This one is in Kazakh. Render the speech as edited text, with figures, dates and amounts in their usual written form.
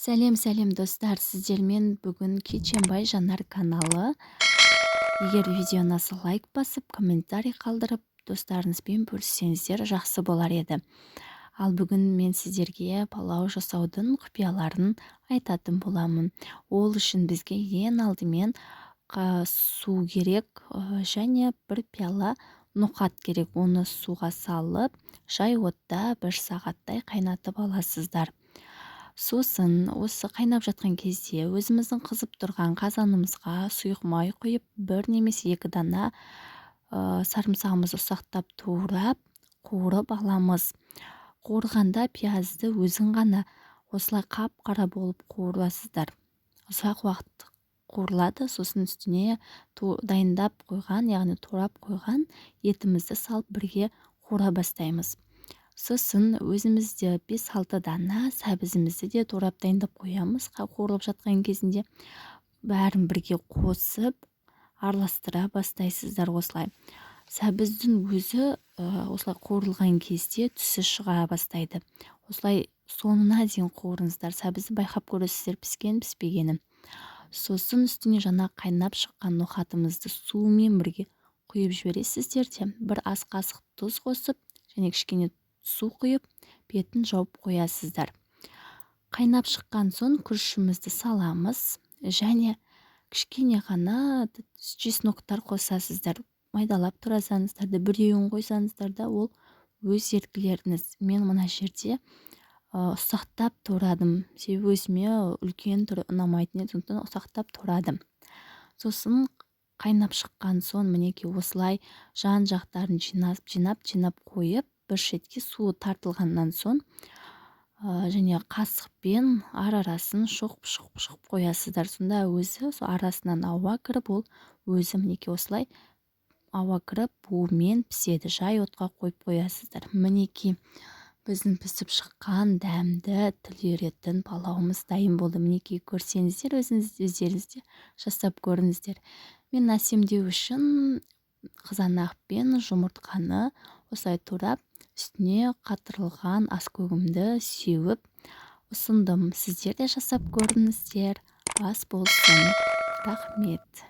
Сәлем достар, сіздермен бүгін Кеченбай Жанар каналы. Егер видеоңызға лайк басып, комментарий қалдырып, достарыңызбен бөліссеңіздер жақсы болар еді. Ал бүгін мен сіздерге палау жасаудың құпияларын айтатын боламын. Ол үшін бізге ең алдымен су керек және бір пиала ноқат керек. Оны суға салып, жай отта 1 сағаттай қайнатып аласыздар. Сосын осы қайнап жатқан кезде өзіміздің қызып тұрған қазанымызға сұйық май құйып, 1 немесе 2 дана сарымсағымызды ұсақтап турап, қуырып аламыз. Қуырғанда пиязды өзің ғана осылай қап-қара болып қуырасыздар. Ұзақ уақыт қуырылады, сосын үстіне дайындап қойған, яғни турап қойған етімізді салып бірге қуыра бастаймыз. Сосын өзімізде 5-6 дана сәбізімізді де турап дайындап қоямыз. Қуырылып жатқан кезінде бәрін бірге қосып, араластыра бастайсыздар осылай. Сәбіздің өзі осылай қуырылған кезде түсі шыға бастайды. Осылай соңына дейін қуырыңыздар. Сәбізді байқап көресіздер піскен, піспегенін. Сосын үстіне жаңа қайнап шыққан ноқатымызды суымен бірге құйып жібересіздер де, 1 ас қасық тұз қосып, және кішкене су құйып, бетін жауып қоясыздар. Қайнап шыққан соң күрішімізді саламыз және кішкене ғана чесноктар қосасыздар. Майдалап тұрасаңыздар да, біреуін қойсаңыздар да, ол өз еркілеріңіз. Мен мына жерде ұсақтап турадым. Себебі өзіме үлкен түрі ұнамайтын еді, сондықтан ұсақтап турадым. Сосын қайнап шыққан соң мінеки осылай жан жақтарын жинап қойып, бір шетке суы тартылғаннан соң және қасықпен арасын шоқып қоясыздар. Сонда өзі арасынан ауа кіріп, ол өзі мінеки осылай ауа кіріп, буымен піседі. Жай отқа қойып қоясыздар. Мінеки біздің пісіп шыққан дәмді тіл үйіретін палауымыз дайын болды. Мінеки көрсеңіздер, өздеріңізде жасап көріңіздер. Мен әсемдеу үшін қызанақ пен жұмыртқаны осылай турап, үстіне қатырылған аскөгімді сеуіп ұсындым. Сіздер де жасап көріңіздер. Ас болсын. Рахмет.